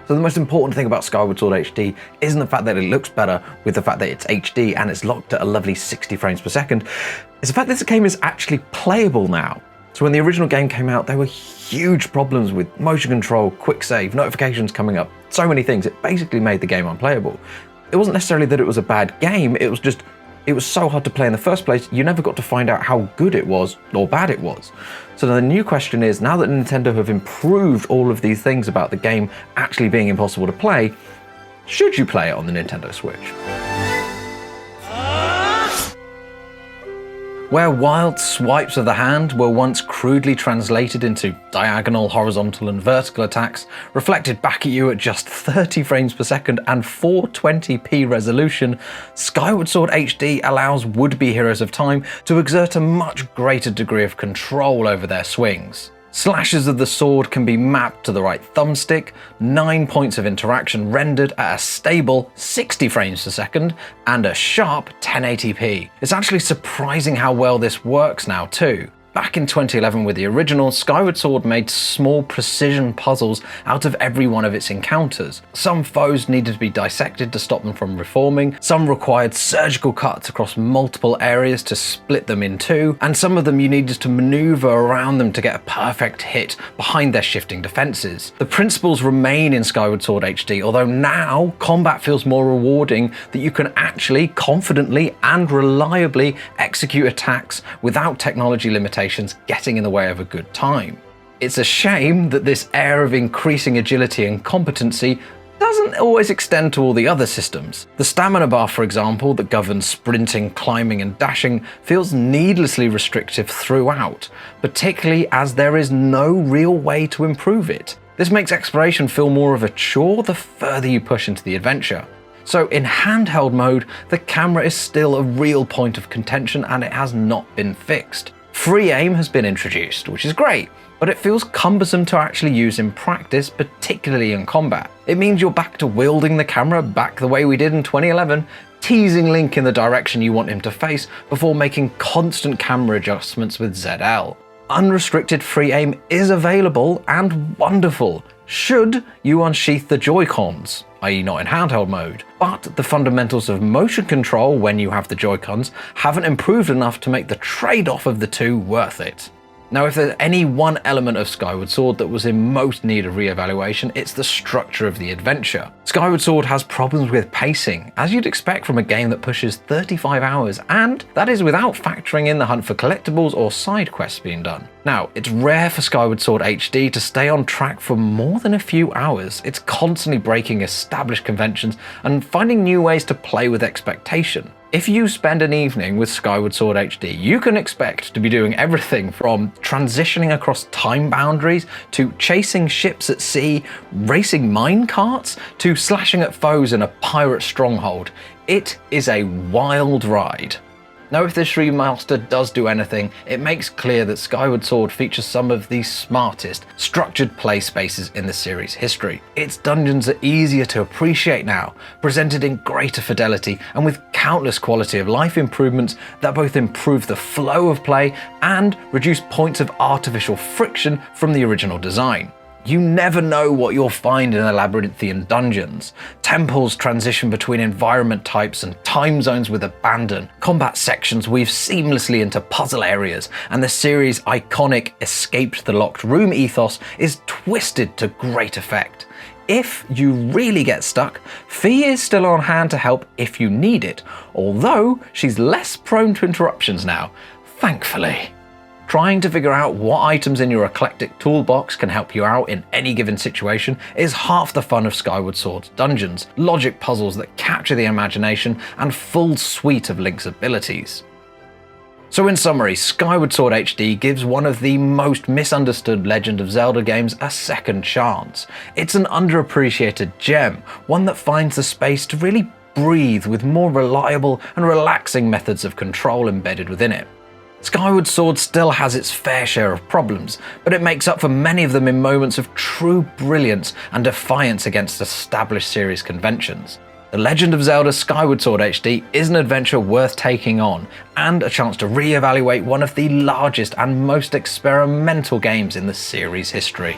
So the most important thing about Skyward Sword HD isn't the fact that it looks better with the fact that it's HD and it's locked at a lovely 60 frames per second. It's the fact that this game is actually playable now. So when the original game came out, there were huge problems with motion control, quick save, notifications coming up, so many things. It basically made the game unplayable. It wasn't necessarily that it was a bad game, it was so hard to play in the first place, you never got to find out how good it was or bad it was. So the new question is, now that Nintendo have improved all of these things about the game actually being impossible to play, should you play it on the Nintendo Switch? Where wild swipes of the hand were once crudely translated into diagonal, horizontal and vertical attacks, reflected back at you at just 30 frames per second and 420p resolution, Skyward Sword HD allows would-be heroes of time to exert a much greater degree of control over their swings. Slashes of the sword can be mapped to the right thumbstick, 9 points of interaction rendered at a stable 60 frames per second, and a sharp 1080p. It's actually surprising how well this works now too. Back in 2011 with the original, Skyward Sword made small precision puzzles out of every one of its encounters. Some foes needed to be dissected to stop them from reforming, some required surgical cuts across multiple areas to split them in two, and some of them you needed to maneuver around them to get a perfect hit behind their shifting defenses. The principles remain in Skyward Sword HD, although now combat feels more rewarding that you can actually confidently and reliably execute attacks without technology limitations getting in the way of a good time. It's a shame that this air of increasing agility and competency doesn't always extend to all the other systems. The stamina bar, for example, that governs sprinting, climbing and dashing, feels needlessly restrictive throughout, particularly as there is no real way to improve it. This makes exploration feel more of a chore the further you push into the adventure. So in handheld mode, the camera is still a real point of contention and it has not been fixed. Free aim has been introduced, which is great, but it feels cumbersome to actually use in practice, particularly in combat. It means you're back to wielding the camera back the way we did in 2011, teasing Link in the direction you want him to face before making constant camera adjustments with ZL. Unrestricted free aim is available and wonderful, should you unsheath the Joy-Cons, i.e. not in handheld mode. But the fundamentals of motion control when you have the Joy-Cons haven't improved enough to make the trade-off of the two worth it. Now, if there's any one element of Skyward Sword that was in most need of re-evaluation, it's the structure of the adventure. Skyward Sword has problems with pacing, as you'd expect from a game that pushes 35 hours, and that is without factoring in the hunt for collectibles or side quests being done. Now, it's rare for Skyward Sword HD to stay on track for more than a few hours. It's constantly breaking established conventions and finding new ways to play with expectation. If you spend an evening with Skyward Sword HD, you can expect to be doing everything from transitioning across time boundaries, to chasing ships at sea, racing mine carts, to slashing at foes in a pirate stronghold. It is a wild ride. Now, if this remaster does do anything, it makes clear that Skyward Sword features some of the smartest, structured play spaces in the series' history. Its dungeons are easier to appreciate now, presented in greater fidelity and with countless quality of life improvements that both improve the flow of play and reduce points of artificial friction from the original design. You never know what you'll find in the labyrinthian dungeons. Temples transition between environment types and time zones with abandon. Combat sections weave seamlessly into puzzle areas, and the series' iconic escape to the locked room ethos is twisted to great effect. If you really get stuck, Fee is still on hand to help if you need it, although she's less prone to interruptions now, thankfully. Trying to figure out what items in your eclectic toolbox can help you out in any given situation is half the fun of Skyward Sword's dungeons, logic puzzles that capture the imagination, and full suite of Link's abilities. So in summary, Skyward Sword HD gives one of the most misunderstood Legend of Zelda games a second chance. It's an underappreciated gem, one that finds the space to really breathe with more reliable and relaxing methods of control embedded within it. Skyward Sword still has its fair share of problems, but it makes up for many of them in moments of true brilliance and defiance against established series conventions. The Legend of Zelda Skyward Sword HD is an adventure worth taking on, and a chance to re-evaluate one of the largest and most experimental games in the series' history.